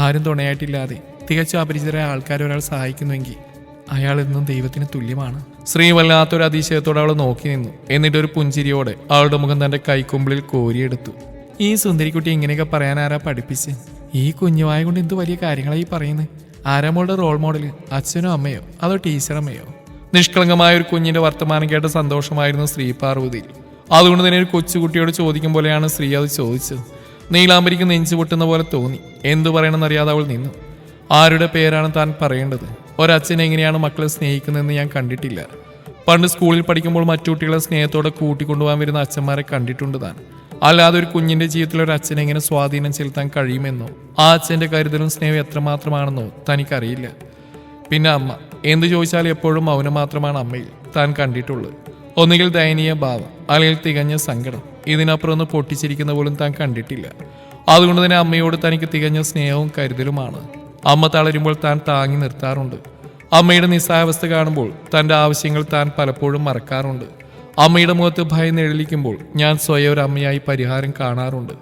ആരും തുണയായിട്ടില്ലാതെ തികച്ചും അപരിചിതരായ ആൾക്കാരെ ഒരാൾ സഹായിക്കുന്നുവെങ്കിൽ അയാൾ എന്നും ദൈവത്തിന് തുല്യമാണ്. സ്ത്രീ വല്ലാത്തൊരു അതിശയത്തോടെ അവൾ നോക്കി നിന്നു. എന്നിട്ടൊരു പുഞ്ചിരിയോടെ അവളുടെ മുഖം തൻ്റെ കൈക്കുമ്പിളിൽ കോരിയെടുത്തു. ഈ സുന്ദരിക്കുട്ടി ഇങ്ങനെയൊക്കെ പറയാൻ ആരാ പഠിപ്പിച്ച്? ഈ കുഞ്ഞുവായ കൊണ്ട് എന്ത് വലിയ കാര്യങ്ങളായി പറയുന്നത്? ആരാ മോളുടെ റോൾ മോഡൽ? അച്ഛനോ അമ്മയോ അതോ ടീച്ചറമ്മയോ? നിഷ്കളങ്കമായ ഒരു കുഞ്ഞിന്റെ വർത്തമാനം കേട്ട സന്തോഷമായിരുന്നു ശ്രീ പാർവതിയിൽ. അതുകൊണ്ട് തന്നെ ഒരു കൊച്ചുകുട്ടിയോട് ചോദിക്കും പോലെയാണ് സ്ത്രീ അത് ചോദിച്ചത്. നീലാംബരിക്ക് നെഞ്ചു പൊട്ടുന്ന പോലെ തോന്നി. എന്തു പറയണമെന്നറിയാതെ അവൾ നിന്നു. ആരുടെ പേരാണ് താൻ പറയേണ്ടത്? ഒരച്ഛൻ എങ്ങനെയാണ് മക്കളെ സ്നേഹിക്കുന്നതെന്ന് ഞാൻ കണ്ടിട്ടില്ല. പണ്ട് സ്കൂളിൽ പഠിക്കുമ്പോൾ മറ്റു കുട്ടികളെ സ്നേഹത്തോടെ കൂട്ടിക്കൊണ്ടുപോകാൻ വരുന്ന അച്ഛന്മാരെ കണ്ടിട്ടുണ്ട് താൻ. അല്ലാതെ ഒരു കുഞ്ഞിന്റെ ജീവിതത്തിൽ ഒരു അച്ഛനെ എങ്ങനെ സ്വാധീനം ചെലുത്താൻ കഴിയുമെന്നോ ആ അച്ഛന്റെ കരുതലും സ്നേഹം എത്രമാത്രമാണെന്നോ തനിക്കറിയില്ല. പിന്നെ അമ്മ എന്ത് ചോദിച്ചാലും എപ്പോഴും മൗനം മാത്രമാണ് അമ്മയിൽ താൻ കണ്ടിട്ടുള്ളത്. ഒന്നുകിൽ ദയനീയ ഭാവം, അല്ലെങ്കിൽ തികഞ്ഞ സങ്കടം. ഇതിനപ്പുറം ഒന്ന് പൊട്ടിച്ചിരിക്കുന്ന പോലും താൻ കണ്ടിട്ടില്ല. അതുകൊണ്ട് തന്നെ അമ്മയോട് തനിക്ക് തികഞ്ഞ സ്നേഹവും കരുതലുമാണ്. അമ്മ തളരുമ്പോൾ താൻ താങ്ങി നിർത്താറുണ്ട്. അമ്മയുടെ നിസ്സഹായാവസ്ഥ കാണുമ്പോൾ തൻ്റെ ആവശ്യങ്ങൾ താൻ പലപ്പോഴും മറക്കാറുണ്ട്. അമ്മയുടെ മുഖത്ത് ഭയം നിഴലിക്കുമ്പോൾ ഞാൻ സ്വയം ഒരു അമ്മയായി പരിഹാരം കാണാറുണ്ട്.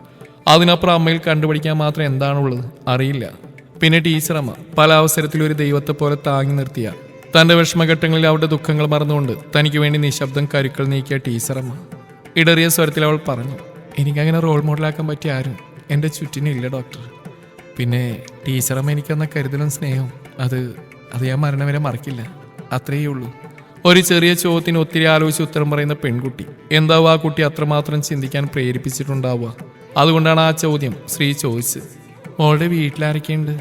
അതിനപ്പുറം അമ്മയിൽ കണ്ടുപിടിക്കാൻ മാത്രം എന്താണുള്ളത് അറിയില്ല. പിന്നെ ടീച്ചറമ്മ പല അവസരത്തിലും ഒരു ദൈവത്തെ പോലെ താങ്ങി നിർത്തിയ, തന്റെ വിഷമഘട്ടങ്ങളിൽ അവരുടെ ദുഃഖങ്ങൾ മറന്നുകൊണ്ട് തനിക്ക് വേണ്ടി നിശബ്ദം കരുക്കൾ നീക്കിയ ടീച്ചറമ്മ. ഇടറിയ സ്വരത്തിൽ അവൾ പറഞ്ഞു, എനിക്കങ്ങനെ റോൾ മോഡലാക്കാൻ പറ്റിയ ആരും എൻ്റെ ചുറ്റിനില്ല ഡോക്ടർ. പിന്നെ ടീച്ചറമ്മ എനിക്കെന്ന കരുതലും സ്നേഹവും അത് ഞാൻ മരണം വരെ മറക്കില്ല. അത്രയേ ഉള്ളൂ. ഒരു ചെറിയ ചോദ്യത്തിന് ഒത്തിരി ആലോചിച്ച് ഉത്തരം പറയുന്ന പെൺകുട്ടി. എന്താവും ആ കുട്ടി അത്രമാത്രം ചിന്തിക്കാൻ പ്രേരിപ്പിച്ചിട്ടുണ്ടാവുക. അതുകൊണ്ടാണ് ആ ചോദ്യം ശ്രീ ചോദിച്ചത്. മോളുടെ വീട്ടിലാരൊക്കെയുണ്ട്?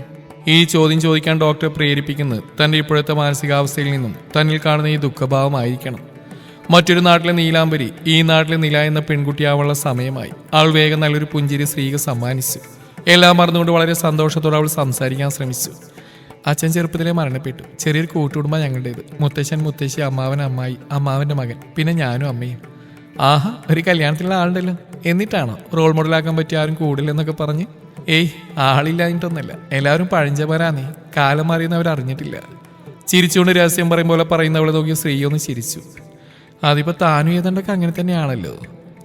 ഈ ചോദ്യം ചോദിക്കാൻ ഡോക്ടറെ പ്രേരിപ്പിക്കുന്നത് തൻ്റെ ഇപ്പോഴത്തെ മാനസികാവസ്ഥയിൽ നിന്നും തന്നിൽ കാണുന്ന ഈ ദുഃഖഭാവമായിരിക്കണം. മറ്റൊരു നാട്ടിലെ നീലാംബരി ഈ നാട്ടിലെ നില എന്ന പെൺകുട്ടിയാവാനുള്ള സമയമായി. അവൾ വേഗം നല്ലൊരു പുഞ്ചിരി സ്ത്രീക്ക് സമ്മാനിച്ചു. എല്ലാം മറന്നുകൊണ്ട് വളരെ സന്തോഷത്തോടെ അവൾ സംസാരിക്കാൻ ശ്രമിച്ചു. അച്ഛൻ ചെറുപ്പത്തിലെ മരണപ്പെട്ടു. ചെറിയൊരു കൂട്ടുകുടുംബം ഞങ്ങളുടേത്. മുത്തശ്ശൻ, മുത്തശ്ശി, അമ്മാവൻ, അമ്മായി, അമ്മാവൻ്റെ മകൻ, പിന്നെ ഞാനും അമ്മയും. ആഹാ, ഒരു കല്യാണത്തിലുള്ള ആളുണ്ടല്ലോ. എന്നിട്ടാണോ റോൾ മോഡലാക്കാൻ പറ്റിയ ആരും കൂടില്ലെന്നൊക്കെ പറഞ്ഞ്? ഏയ്, ആളില്ലാഞ്ഞിട്ടൊന്നല്ല. എല്ലാവരും പഴഞ്ചന്മാരാന്നേ. കാലം മാറിയെന്ന് അറിഞ്ഞിട്ടില്ല. ചിരിച്ചുകൊണ്ട് രഹസ്യം പറയും പോലെ പറയുന്നവളെ നോക്കി സ്ത്രീ ഒന്ന് ചിരിച്ചു. അതിപ്പോൾ താനും ഏതാണ്ടൊക്കെ അങ്ങനെ തന്നെയാണല്ലോ.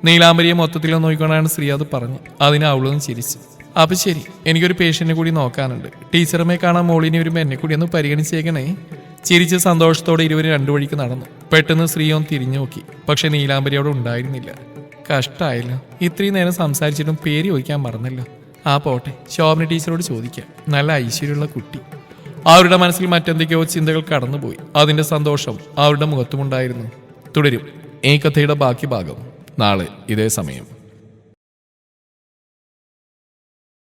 നീലാംബരിയെ മൊത്തത്തിലൊന്ന് നോക്കിക്കൊണ്ടാണ് സ്ത്രീ അത് പറഞ്ഞു. അതിന് അവളൊന്നും ചിരിച്ചു. അപ്പം ശരി, എനിക്കൊരു പേഷ്യൻറ്റിനെ കൂടി നോക്കാനുണ്ട്. ടീച്ചറമ്മയെ കാണാൻ മോളിനെ വരുമ്പോൾ എന്നെ കൂടി ഒന്ന് പരിഗണിച്ചേക്കണേ. ചിരിച്ച് സന്തോഷത്തോടെ ഇരുവരും രണ്ടു വഴിക്ക് നടന്നു. പെട്ടെന്ന് സ്ത്രീ ഒന്ന് തിരിഞ്ഞു നോക്കി. പക്ഷെ നീലാംബരി അവിടെ ഉണ്ടായിരുന്നില്ല. കഷ്ടമായല്ലോ. ഇത്രയും നേരം സംസാരിച്ചിട്ടും പേര് ചോദിക്കാൻ മറന്നല്ലോ. ആ പോട്ടെ, ശോഭന ടീച്ചറോട് ചോദിക്കാം. നല്ല ഐശ്വര്യമുള്ള കുട്ടി. അവരുടെ മനസ്സിൽ മറ്റെന്തൊക്കെയോ ചിന്തകൾ കടന്നുപോയി. അതിന്റെ സന്തോഷം അവരുടെ മുഖത്തുമുണ്ടായിരുന്നു. തുടരും ഈ കഥയുടെ ബാക്കി ഭാഗം നാളെ ഇതേ സമയം.